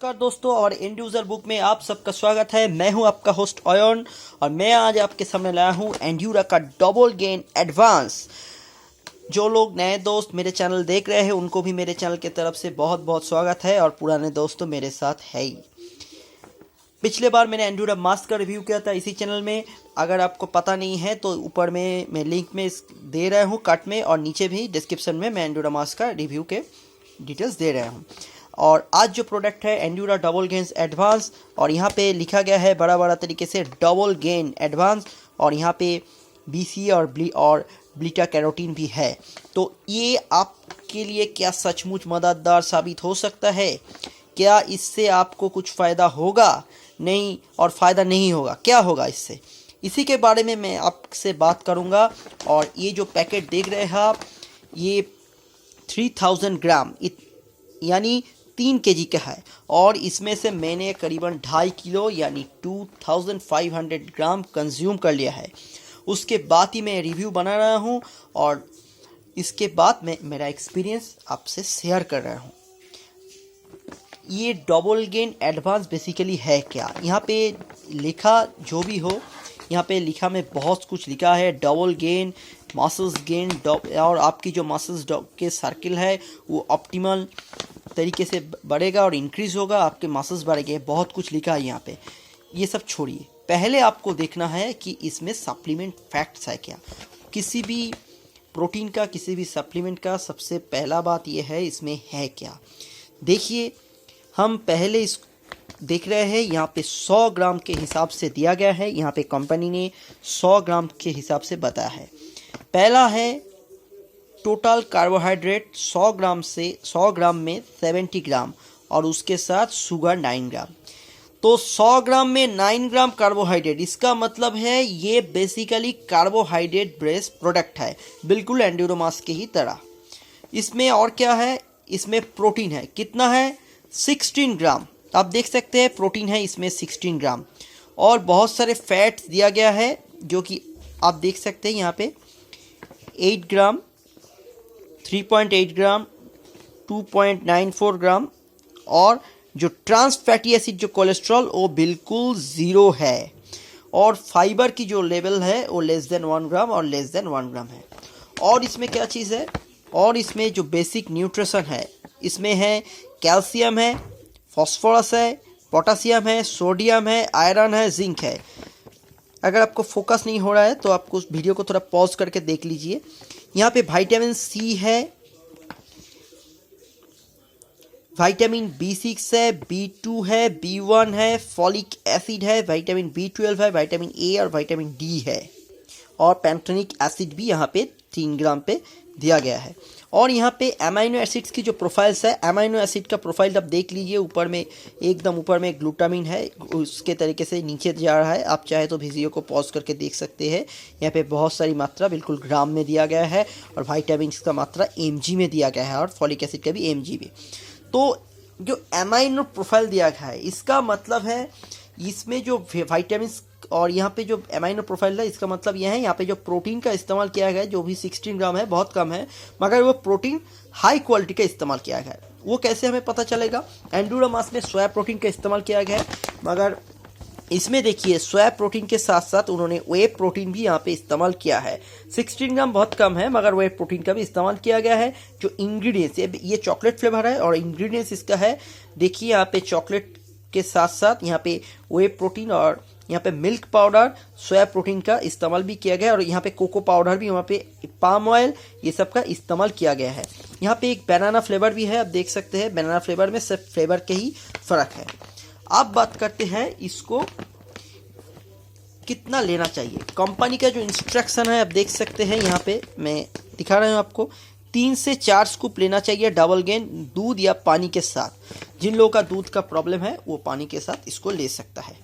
नमस्कार दोस्तों, और एंड यूज़र बुक में आप सबका स्वागत है। मैं हूं आपका होस्ट अयन और मैं आज आपके सामने लाया हूं एंड्यूरा का डबल गेन एडवांस। जो लोग नए दोस्त मेरे चैनल देख रहे हैं उनको भी मेरे चैनल की तरफ से बहुत बहुत स्वागत है, और पुराने दोस्त तो मेरे साथ है ही। पिछले बार मैंने एंड्यूरा मास्क का रिव्यू किया था इसी चैनल में। अगर आपको पता नहीं है तो ऊपर में मैं लिंक में दे रहा हूँ कट में, और नीचे भी डिस्क्रिप्शन में मैं एंड्यूरा मास्क का रिव्यू के डिटेल्स दे रहा हूँ। और आज जो प्रोडक्ट है एंड्यूरा डबल गेन्स एडवांस, और यहाँ पे लिखा गया है बड़ा बड़ा तरीके से डबल गेन एडवांस, और यहाँ पे BCA और बीटा कैरोटीन भी है। तो ये आपके लिए क्या सचमुच मददगार साबित हो सकता है? क्या इससे आपको कुछ फ़ायदा होगा? नहीं, और फ़ायदा नहीं होगा, क्या होगा इससे? इसी के बारे में मैं आपसे बात करूँगा। और ये जो पैकेट देख रहे हैं आप, ये 3000 ग्राम यानी 3 kg का है, और इसमें से मैंने करीबन 2.5 किलो यानी 2500 ग्राम कंज्यूम कर लिया है। उसके बाद ही मैं रिव्यू बना रहा हूँ, और इसके बाद मैं मेरा एक्सपीरियंस आपसे शेयर कर रहा हूँ। ये डबल गेन एडवांस बेसिकली है क्या? यहाँ पे लिखा जो भी हो, यहाँ पे लिखा में बहुत कुछ लिखा है। डबल गेन, मसल्स गेन, और आपकी जो मसल्स के सर्किल है वो ऑप्टिमल तरीके से बढ़ेगा और इंक्रीज़ होगा, आपके मसल्स बढ़ेंगे। बहुत कुछ लिखा है यहाँ पे। ये सब छोड़िए, पहले आपको देखना है कि इसमें सप्लीमेंट फैक्ट्स है क्या। किसी भी प्रोटीन का, किसी भी सप्लीमेंट का सबसे पहला बात ये है इसमें है क्या। देखिए, हम पहले इस देख रहे हैं यहाँ पे 100 ग्राम के हिसाब से दिया गया है। यहाँ पे कंपनी ने 100 ग्राम के हिसाब से बताया है। पहला है टोटल कार्बोहाइड्रेट 100 ग्राम से 100 ग्राम में 70 ग्राम, और उसके साथ शुगर 9 ग्राम। तो 100 ग्राम में 9 ग्राम कार्बोहाइड्रेट, इसका मतलब है ये बेसिकली कार्बोहाइड्रेट बेस्ड प्रोडक्ट है, बिल्कुल एंड्यूरो मास्क की ही तरह। इसमें और क्या है? इसमें प्रोटीन है। कितना है? 16 ग्राम। आप देख सकते हैं प्रोटीन है इसमें 16 ग्राम, और बहुत सारे फैट्स दिया गया है जो कि आप देख सकते हैं यहाँ पे 8 ग्राम, 3.8 ग्राम, 2.94 ग्राम, और जो ट्रांस फैटी एसिड जो कोलेस्ट्रॉल वो बिल्कुल ज़ीरो है, और फाइबर की जो लेवल है वो लेस देन 1 ग्राम और लेस देन 1 ग्राम है। और इसमें क्या चीज़ है? और इसमें जो बेसिक न्यूट्रिशन है इसमें है कैल्शियम है, फॉस्फोरस है, पोटासियम है, सोडियम है, आयरन है, जिंक है। अगर आपको फोकस नहीं हो रहा है तो आपको उस वीडियो को थोड़ा पॉज करके देख लीजिए। यहाँ पे विटामिन C है, विटामिन B6 है, B2 है, B1 है, फॉलिक एसिड है, विटामिन B12 है, विटामिन A और विटामिन D है, और पैंटोनिक एसिड भी यहाँ पे 3 ग्राम पे दिया गया है। और यहाँ पे अमाइनो एसिड्स की जो प्रोफाइल्स है, अमाइनो एसिड का प्रोफाइल आप देख लीजिए। ऊपर में एकदम ऊपर में ग्लूटामिन है, उसके तरीके से नीचे जा रहा है। आप चाहे तो वीडियो को पॉज करके देख सकते हैं। यहाँ पे बहुत सारी मात्रा बिल्कुल ग्राम में दिया गया है, और विटामिन्स का मात्रा mg में दिया गया है, और फॉलिक एसिड का भी mg में। तो जो अमाइनो प्रोफाइल दिया गया है इसका मतलब है इसमें जो विटामिन्स, और यहाँ पे जो अमाइनो प्रोफाइल है इसका मतलब यह है यहाँ पे जो प्रोटीन का इस्तेमाल किया गया है जो भी 16 ग्राम है, बहुत कम है, मगर वो प्रोटीन हाई क्वालिटी का इस्तेमाल किया गया है। वो कैसे हमें पता चलेगा? एंड्यूरा मास्क में सोया प्रोटीन का इस्तेमाल किया गया है, मगर इसमें देखिए सोया प्रोटीन के साथ साथ उन्होंने वे प्रोटीन भी यहाँ पे इस्तेमाल किया है। 16 ग्राम बहुत कम है, मगर वे प्रोटीन का भी इस्तेमाल किया गया है। जो इंग्रेडिएंट्स, ये चॉकलेट फ्लेवर है, और इंग्रेडिएंट्स इसका है, देखिए यहाँ पे चॉकलेट के साथ साथ यहाँ पे वे प्रोटीन और यहाँ पे मिल्क पाउडर, सोया प्रोटीन का इस्तेमाल भी किया गया है, और यहाँ पे कोको पाउडर भी, वहाँ पे पाम ऑयल, ये सब का इस्तेमाल किया गया है। यहाँ पे एक बनाना फ्लेवर भी है, आप देख सकते हैं। बनाना फ्लेवर में सिर्फ फ्लेवर के ही फ़र्क है। अब बात करते हैं इसको कितना लेना चाहिए। कंपनी का जो इंस्ट्रक्शन है आप देख सकते हैं, यहाँ पे मैं दिखा रहा हूँ आपको। 3 से 4 स्कूप लेना चाहिए डबल गेन, दूध या पानी के साथ। जिन लोगों का दूध का प्रॉब्लम है वो पानी के साथ इसको ले सकता है।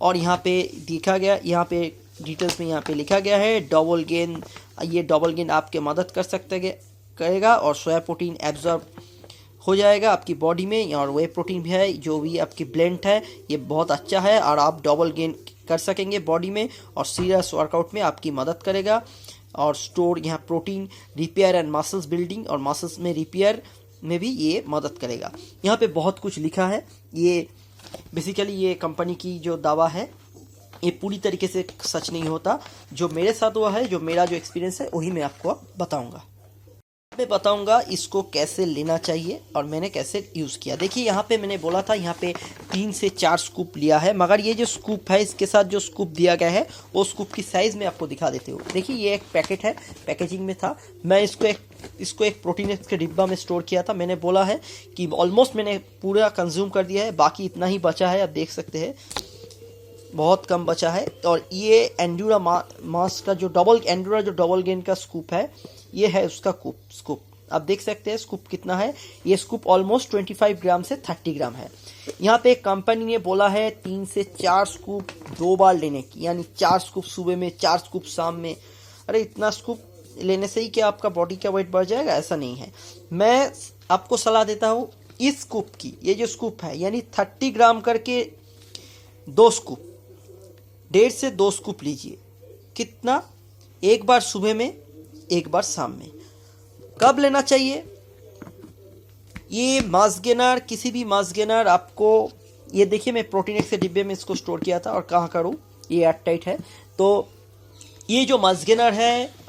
और यहाँ पे दिखा गया, यहाँ पे डिटेल्स में यहाँ पे लिखा गया है डबल गेन। ये डबल गेन आपके मदद कर सकते करेगा, और सोया प्रोटीन एब्जॉर्ब हो जाएगा आपकी बॉडी में, और वे प्रोटीन भी है, जो भी आपकी ब्लेंड है ये बहुत अच्छा है, और आप डबल गेन कर सकेंगे बॉडी में, और सीरियस वर्कआउट में आपकी मदद करेगा। और स्टोर यहाँ protein repair and muscles building, और मसल्स में रिपेयर में भी ये मदद करेगा। यहाँ पे बहुत कुछ लिखा है। ये बेसिकली ये कंपनी की जो दावा है ये पूरी तरीके से सच नहीं होता। जो मेरे साथ हुआ है, जो मेरा जो एक्सपीरियंस है, वही मैं आपको अब बताऊंगा। मैं बताऊंगा इसको कैसे लेना चाहिए और मैंने कैसे यूज़ किया। देखिए यहाँ पे मैंने बोला था यहाँ पे 3 से 4 स्कूप लिया है, मगर ये जो स्कूप है इसके साथ जो स्कूप दिया गया है वो स्कूप की साइज़ में आपको दिखा देते हो। देखिए ये एक पैकेट है, पैकेजिंग में था। मैं इसको एक प्रोटीन एक्स के डिब्बा में स्टोर किया था। मैंने बोला है कि ऑलमोस्ट मैंने पूरा कंज्यूम कर दिया है, बाकी इतना ही बचा है। आप देख सकते हैं बहुत कम बचा है। और ये एंड्यूरा मास का जो डबल गेन का स्कूप है, ये है उसका स्कूप। आप देख सकते हैं स्कूप कितना है। ये स्कूप ऑलमोस्ट 25 ग्राम से 30 ग्राम है। यहाँ पे कंपनी ने बोला है 3 से 4 स्कूप 2 बार लेने की, यानी 4 स्कूप सुबह में, 4 स्कूप शाम में। अरे इतना स्कूप लेने से ही क्या आपका बॉडी का वेट बढ़ जाएगा? ऐसा नहीं है। मैं आपको सलाह देता हूँ इस स्कूप की, ये जो स्कूप है यानी 30 ग्राम करके 2 स्कूप, 1.5 से 2 स्कूप लीजिए। कितना? एक बार सुबह में, एक बार शाम में। कब लेना चाहिए? ये मास गेनर, किसी भी मास गेनर आपको, ये देखिए मैं प्रोटीन एक्स के डिब्बे में इसको स्टोर किया था। और कहाँ करूँ, ये एयर टाइट है। तो ये जो मास गेनर है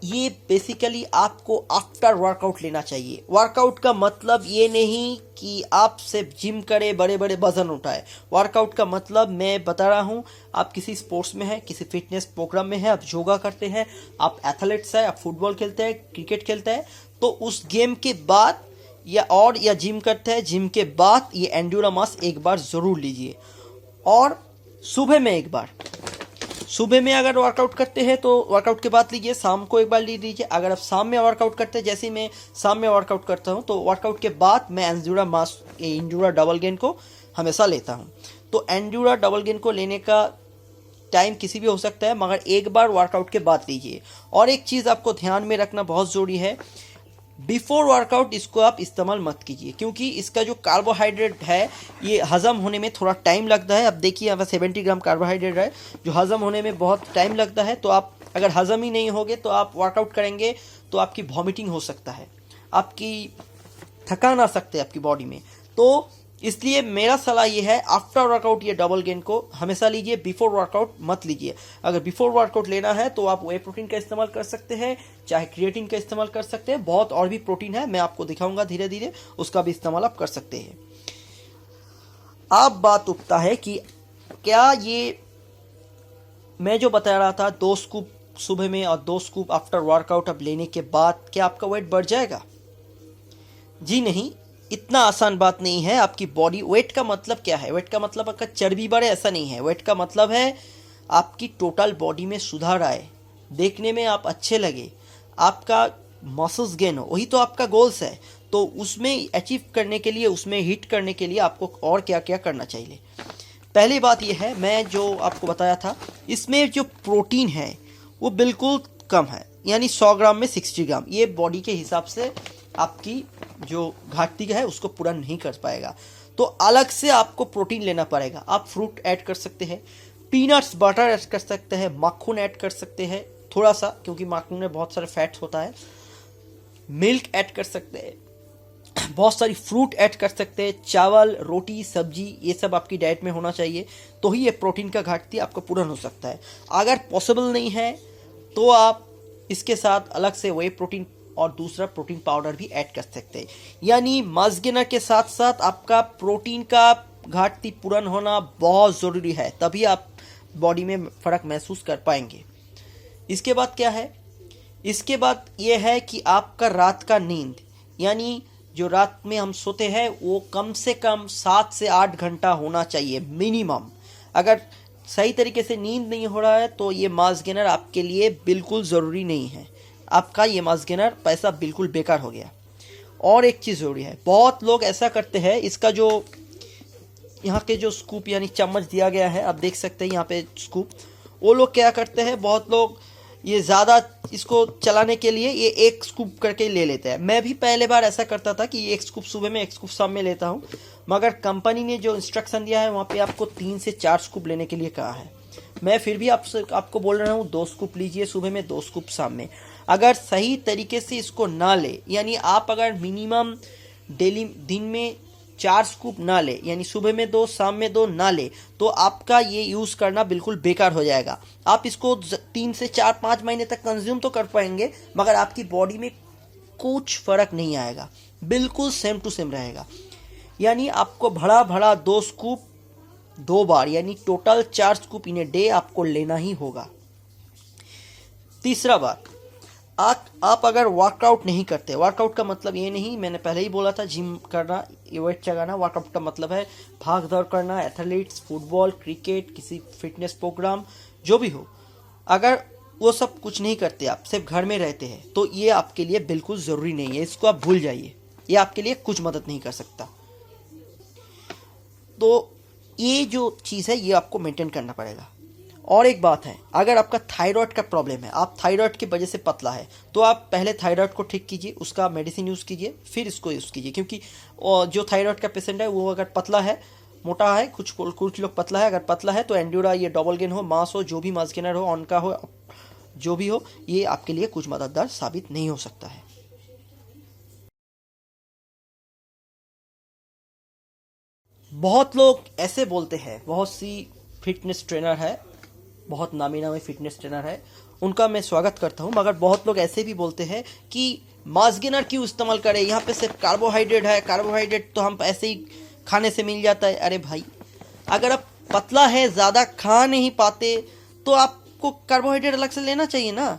ये बेसिकली आपको आफ्टर वर्कआउट लेना चाहिए। वर्कआउट का मतलब ये नहीं कि आप सिर्फ जिम करें, बड़े बड़े वजन उठाए। वर्कआउट का मतलब मैं बता रहा हूँ, आप किसी स्पोर्ट्स में हैं, किसी फिटनेस प्रोग्राम में हैं, आप योगा करते हैं, आप एथलीट्स हैं, आप फुटबॉल खेलते हैं, क्रिकेट खेलते हैं, तो उस गेम के बाद या जिम करते हैं, जिम के बाद ये एंड्यूरा मास एक बार ज़रूर लीजिए। और सुबह में एक बार, सुबह में अगर वर्कआउट करते हैं तो वर्कआउट के बाद लीजिए, शाम को एक बार ले लीजिए। अगर आप शाम में वर्कआउट करते हैं, जैसे मैं शाम में वर्कआउट करता हूं, तो वर्कआउट के बाद मैं एंड्यूरा डबल गेन को हमेशा लेता हूं। तो एंड्यूरा डबल गेन को लेने का टाइम किसी भी हो सकता है, मगर एक बार वर्कआउट के बाद लीजिए। और एक चीज़ आपको ध्यान में रखना बहुत ज़रूरी है, बिफोर वर्कआउट इसको आप इस्तेमाल मत कीजिए, क्योंकि इसका जो कार्बोहाइड्रेट है ये हज़म होने में थोड़ा टाइम लगता है। अब देखिए यहाँ पर 70 ग्राम कार्बोहाइड्रेट है, जो हज़म होने में बहुत टाइम लगता है। तो आप अगर हज़म ही नहीं होगे तो आप वर्कआउट करेंगे तो आपकी वॉमिटिंग हो सकता है, आपकी थकान आ सकते हैं आपकी बॉडी में। तो इसलिए मेरा सलाह ये है, आफ्टर वर्कआउट ये डबल गेन को हमेशा लीजिए, बिफोर वर्कआउट मत लीजिए। अगर बिफोर वर्कआउट लेना है तो आप वे प्रोटीन का इस्तेमाल कर सकते हैं, चाहे क्रिएटिन का इस्तेमाल कर सकते हैं। बहुत और भी प्रोटीन है, मैं आपको दिखाऊंगा धीरे धीरे, उसका भी इस्तेमाल आप कर सकते हैं। अब बात उठता है कि क्या ये मैं जो बता रहा था 2 स्कूप सुबह में और 2 स्कूप आफ्टर वर्कआउट अब लेने के बाद क्या आपका वेट बढ़ जाएगा? जी नहीं, इतना आसान बात नहीं है। आपकी बॉडी वेट का मतलब क्या है? वेट का मतलब आपका चर्बी बढ़े, ऐसा नहीं है। वेट का मतलब है आपकी टोटल बॉडी में सुधार आए, देखने में आप अच्छे लगे, आपका मसल्स गेन हो, वही तो आपका गोल्स है। तो उसमें अचीव करने के लिए, उसमें हिट करने के लिए आपको और क्या क्या करना चाहिए? पहली बात यह है, मैं जो आपको बताया था, इसमें जो प्रोटीन है वो बिल्कुल कम है, यानी 100 ग्राम में 60 ग्राम। ये बॉडी के हिसाब से आपकी जो घाटती है उसको पूरा नहीं कर पाएगा। तो अलग से आपको प्रोटीन लेना पड़ेगा। आप फ्रूट ऐड कर सकते हैं, पीनट्स बटर ऐड कर सकते हैं, मक्खन ऐड कर सकते हैं थोड़ा सा, क्योंकि मक्खन में बहुत सारे फैट्स होता है। मिल्क ऐड कर सकते हैं, बहुत सारी फ्रूट ऐड कर सकते हैं, चावल, रोटी, सब्जी, ये सब आपकी डाइट में होना चाहिए। तो ही ये प्रोटीन का घाटती आपको पूर्ण हो सकता है। अगर पॉसिबल नहीं है तो आप इसके साथ अलग से वे प्रोटीन और दूसरा प्रोटीन पाउडर भी ऐड कर सकते हैं। यानी मास गेनर के साथ साथ आपका प्रोटीन का घाटती पूर्ण होना बहुत ज़रूरी है, तभी आप बॉडी में फ़र्क महसूस कर पाएंगे। इसके बाद क्या है? इसके बाद ये है कि आपका रात का नींद, यानी जो रात में हम सोते हैं वो कम से कम 7 से 8 घंटा होना चाहिए मिनिमम। अगर सही तरीके से नींद नहीं हो रहा है तो ये मास गेनर आपके लिए बिल्कुल ज़रूरी नहीं है। आपका ये मास गेनर पैसा बिल्कुल बेकार हो गया। और एक चीज़ ज़रूरी है, बहुत लोग ऐसा करते हैं, इसका जो यहाँ के जो स्कूप यानी चम्मच दिया गया है, आप देख सकते हैं यहाँ पे स्कूप, वो लोग क्या करते हैं, बहुत लोग ये ज़्यादा इसको चलाने के लिए ये 1 स्कूप करके ले लेते हैं। मैं भी पहले बार ऐसा करता था कि 1 स्कूप सुबह में 1 स्कूप शाम में लेता हूँ, मगर कंपनी ने जो इंस्ट्रक्शन दिया है वहाँ पे आपको 3 से 4 स्कूप लेने के लिए कहा है। मैं फिर भी आपको बोल रहा हूँ 2 स्कूप लीजिए सुबह में, 2 स्कूप शाम में। अगर सही तरीके से इसको ना ले, यानी आप अगर मिनिमम डेली दिन में 4 स्कूप ना ले, यानी सुबह में 2 शाम में 2 ना ले, तो आपका ये यूज़ करना बिल्कुल बेकार हो जाएगा। आप इसको 3 से 4-5 महीने तक कंज्यूम तो कर पाएंगे, मगर आपकी बॉडी में कुछ फ़र्क नहीं आएगा, बिल्कुल सेम टू सेम रहेगा। यानी आपको भड़ा भड़ा 2 स्कूप 2 बार, यानी total 4 scoop in a day आपको लेना ही होगा। तीसरा बात, आप अगर वर्कआउट नहीं करते, वर्कआउट का मतलब ये नहीं, मैंने पहले ही बोला था, जिम करना, वेट चढ़ाना, वर्कआउट का मतलब है भाग दौड़ करना, एथलीट्स, फुटबॉल, क्रिकेट, किसी फिटनेस प्रोग्राम जो भी हो, अगर वो सब कुछ नहीं करते, आप सिर्फ घर में रहते हैं, तो ये आपके लिए बिल्कुल ज़रूरी नहीं है, इसको आप भूल जाइए, ये आपके लिए कुछ मदद नहीं कर सकता। तो ये जो चीज़ है ये आपको मेंटेन करना पड़ेगा। और एक बात है, अगर आपका थायराइड का प्रॉब्लम है, आप थायराइड की वजह से पतला है, तो आप पहले थायराइड को ठीक कीजिए, उसका मेडिसिन यूज़ कीजिए, फिर इसको यूज़ कीजिए। क्योंकि जो थायराइड का पेशेंट है वो अगर पतला है, मोटा है, कुछ लोग पतला है, अगर पतला है तो एंड्योरा, ये डबल गेन हो, मास हो, जो भी मास गेनर हो, ऑन का हो, जो भी हो, ये आपके लिए कुछ मददगार साबित नहीं हो सकता है। बहुत लोग ऐसे बोलते हैं, बहुत सी फिटनेस ट्रेनर है, बहुत नामी नामी फिटनेस ट्रेनर है, उनका मैं स्वागत करता हूँ, मगर बहुत लोग ऐसे भी बोलते हैं कि मास गेनर क्यों इस्तेमाल करें, यहाँ पे सिर्फ कार्बोहाइड्रेट है, कार्बोहाइड्रेट तो हम ऐसे ही खाने से मिल जाता है। अरे भाई, अगर आप पतला है, ज़्यादा खा नहीं पाते, तो आपको कार्बोहाइड्रेट अलग से लेना चाहिए ना।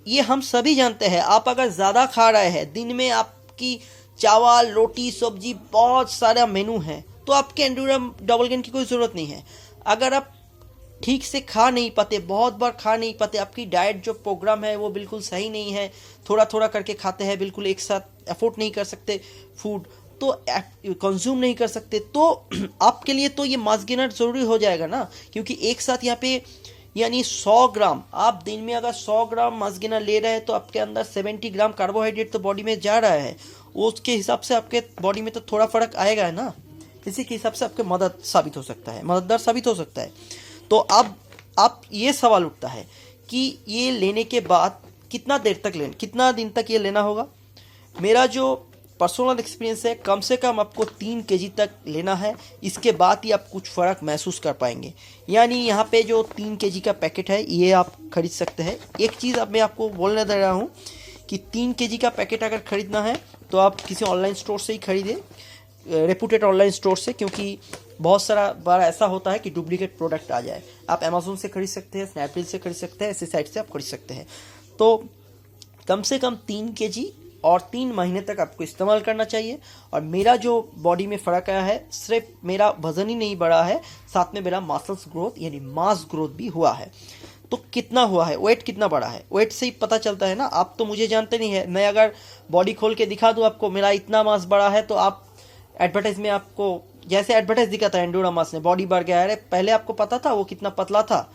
ये हम सभी जानते हैं। आप अगर ज़्यादा खा रहे हैं, दिन में आपकी चावल, रोटी, सब्जी, बहुत सारा मेनू है, तो आपके एंड्योरा डबल गेन की कोई ज़रूरत नहीं है। अगर आप ठीक से खा नहीं पाते, बहुत बार खा नहीं पाते, आपकी डाइट जो प्रोग्राम है वो बिल्कुल सही नहीं है, थोड़ा थोड़ा करके खाते हैं, बिल्कुल एक साथ अफोर्ड नहीं कर सकते फूड, तो कंज्यूम नहीं कर सकते, तो आपके लिए तो ये मास गेनर ज़रूरी हो जाएगा ना। क्योंकि एक साथ यहाँ पे यानी 100 ग्राम, आप दिन में अगर 100 ग्राम मास गेनर ले रहे हैं, तो आपके अंदर 70 ग्राम कार्बोहाइड्रेट तो बॉडी में जा रहा है, उसके हिसाब से आपके बॉडी में तो थोड़ा फ़र्क आएगा है ना। इसी के हिसाब से आपके मददगार साबित हो सकता है। तो अब आप ये सवाल उठता है कि ये लेने के बाद कितना दिन तक ये लेना होगा। मेरा जो पर्सनल एक्सपीरियंस है, कम से कम आपको 3 केजी तक लेना है, इसके बाद ही आप कुछ फ़र्क महसूस कर पाएंगे। यानी यहाँ पे जो 3 केजी का पैकेट है ये आप खरीद सकते हैं। एक चीज़ अब मैं आपको बोलने दे रहा हूँ कि 3 केजी का पैकेट अगर ख़रीदना है तो आप किसी ऑनलाइन स्टोर से ही खरीदें, रेपुटेड ऑनलाइन स्टोर से, क्योंकि बहुत सारा बार ऐसा होता है कि डुप्लीकेट प्रोडक्ट आ जाए। आप अमेज़ोन से खरीद सकते हैं, स्नैपडील से खरीद सकते हैं, ऐसी साइट से आप खरीद सकते हैं। तो कम से कम 3 केजी और 3 महीने तक आपको इस्तेमाल करना चाहिए। और मेरा जो बॉडी में फ़र्क आया है, सिर्फ मेरा वज़न ही नहीं बढ़ा है, साथ में मेरा मसल्स ग्रोथ यानी मास ग्रोथ भी हुआ है। तो कितना हुआ है, वेट कितना बढ़ा है, वेट से ही पता चलता है ना। आप तो मुझे जानते नहीं है, मैं अगर बॉडी खोल के दिखा दूँ आपको मेरा इतना मास बढ़ा है, तो आप एडवर्टाइज में आपको जैसे एडवर्टाइज दिखाता है एंड्योरा मास ने बॉडी बढ़ गया है, अरे पहले आपको पता था वो कितना पतला था,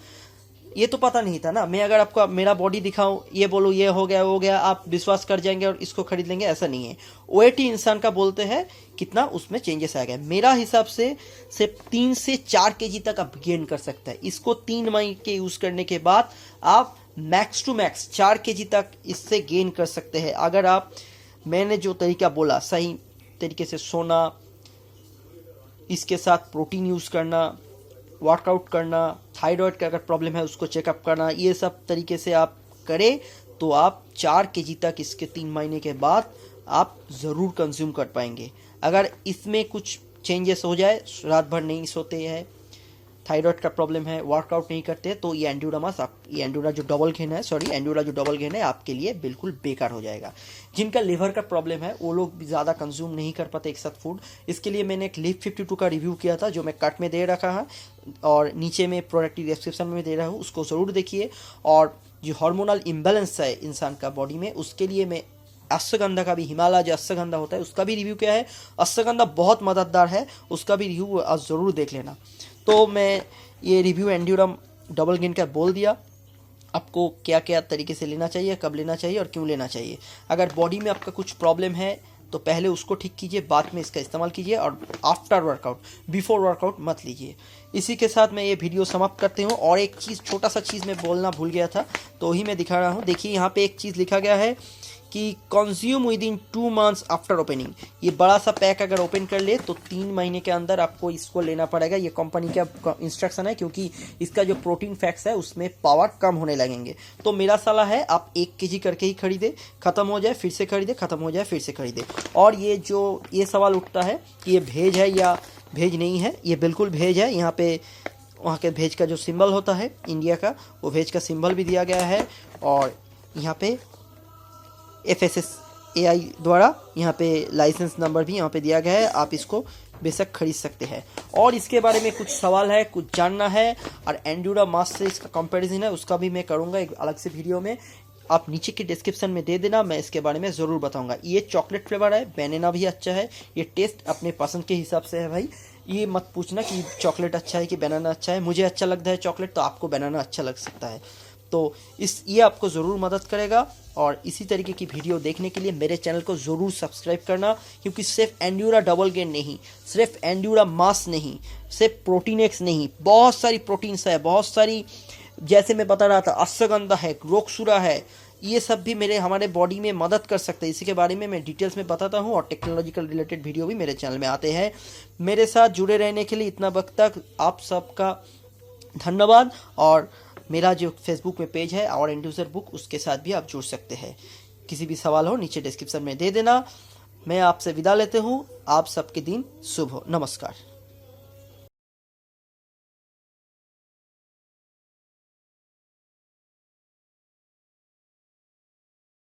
ये तो पता नहीं था ना। मैं अगर आपको मेरा बॉडी दिखाऊं, ये बोलूँ ये हो गया वो हो गया, आप विश्वास कर जाएंगे और इसको खरीद लेंगे, ऐसा नहीं है। वेट ही इंसान का बोलते हैं कितना उसमें चेंजेस आ गया। मेरा हिसाब से सिर्फ 3 से 4 केजी तक आप गेन कर सकते हैं। इसको 3 महीने के यूज़ करने के बाद आप मैक्स टू मैक्स 4 केजी तक इससे गेन कर सकते हैं, अगर आप मैंने जो तरीका बोला सही तरीके से सोना, इसके साथ प्रोटीन यूज़ करना, वर्कआउट करना, थायराइड का अगर प्रॉब्लम है उसको चेकअप करना, ये सब तरीके से आप करें तो आप 4 केजी तक इसके 3 महीने के बाद आप ज़रूर कंज्यूम कर पाएंगे। अगर इसमें कुछ चेंजेस हो जाए, रात भर नहीं सोते हैं, थायराइड का प्रॉब्लम है, वर्कआउट नहीं करते, तो ये एंड्योरा जो डबल गेन है आपके लिए बिल्कुल बेकार हो जाएगा। जिनका लिवर का प्रॉब्लम है वो लोग भी ज़्यादा कंज्यूम नहीं कर पाते एक साथ फूड, इसके लिए मैंने एक लीफ 52 का रिव्यू किया था जो मैं कट में दे रखा है और नीचे में प्रोडक्ट की डिस्क्रिप्शन में दे रहा हूँ, उसको ज़रूर देखिए। और जो हार्मोनल इम्बैलेंस है इंसान का बॉडी में, उसके लिए मैं अश्वगंधा का भी, हिमालय जो अश्वगंधा होता है उसका भी रिव्यू किया है। अश्वगंधा बहुत मददगार है, उसका भी रिव्यू ज़रूर देख लेना। तो मैं ये रिव्यू एंड्योरा डबल गेन का बोल दिया, आपको क्या क्या तरीके से लेना चाहिए, कब लेना चाहिए और क्यों लेना चाहिए। अगर बॉडी में आपका कुछ प्रॉब्लम है, तो पहले उसको ठीक कीजिए, बाद में इसका इस्तेमाल कीजिए, और आफ्टर वर्कआउट, बिफोर वर्कआउट मत लीजिए। इसी के साथ मैं ये वीडियो समाप्त करती हूँ। और एक चीज़, छोटा सा चीज़ मैं बोलना भूल गया था, तो वही मैं दिखा रहा हूँ। देखिए यहाँ पे एक चीज़ लिखा गया है कि consume with in 2 months after opening. ये बड़ा सा पैक अगर ओपन कर ले तो 3 महीने के अंदर आपको इसको लेना पड़ेगा। ये कंपनी का इंस्ट्रक्शन है, क्योंकि इसका जो प्रोटीन फैक्ट्स है उसमें पावर कम होने लगेंगे। तो मेरा सलाह है आप 1 kg करके ही खरीदे, ख़त्म हो जाए फिर से खरीदे, ख़त्म हो जाए फिर से खरीदे। और ये सवाल उठता है कि ये भेज है या भेज नहीं है, ये बिल्कुल भेज है। यहाँ पे वहाँ के भेज का जो सिंबल होता है इंडिया का, वो भेज का सिंबल भी दिया गया है। और यहाँ पे FSSAI द्वारा यहाँ पे लाइसेंस नंबर भी यहाँ पे दिया गया है। आप इसको बेशक खरीद सकते हैं। और इसके बारे में कुछ सवाल है, कुछ जानना है, और एंड्यूरा मास से इसका कंपैरिजन है, उसका भी मैं करूँगा एक अलग से वीडियो में। आप नीचे के डिस्क्रिप्शन में दे देना, मैं इसके बारे में ज़रूर बताऊंगा। ये चॉकलेट फ्लेवर है, बनाना भी अच्छा है। ये टेस्ट अपने पसंद के हिसाब से है भाई। ये मत पूछना कि चॉकलेट अच्छा है कि बनाना अच्छा है। मुझे अच्छा लगता है चॉकलेट, तो आपको बनाना अच्छा लग सकता है। तो ये आपको ज़रूर मदद करेगा। और इसी तरीके की वीडियो देखने के लिए मेरे चैनल को ज़रूर सब्सक्राइब करना, क्योंकि सिर्फ एंड्यूरा डबल गेन नहीं, सिर्फ एंड्यूरा मास नहीं, सिर्फ प्रोटीन एक्स नहीं, बहुत सारी प्रोटीन्स है, बहुत सारी, जैसे मैं बता रहा था, अश्वगंधा है, रोकसुरा है, ये सब भी हमारे बॉडी में मदद कर सकते हैं। इसी के बारे में मैं डिटेल्स में बताता हूँ, और टेक्नोलॉजिकल रिलेटेड वीडियो भी मेरे चैनल में आते हैं। मेरे साथ जुड़े रहने के लिए इतना वक्त तक आप सबका धन्यवाद। और मेरा जो फेसबुक में पेज है और एंड यूज़र बुक, उसके साथ भी आप जुड़ सकते हैं। किसी भी सवाल हो नीचे डिस्क्रिप्शन में दे देना। मैं आपसे विदा लेते हूँ। आप सबके दिन शुभ हो। नमस्कार।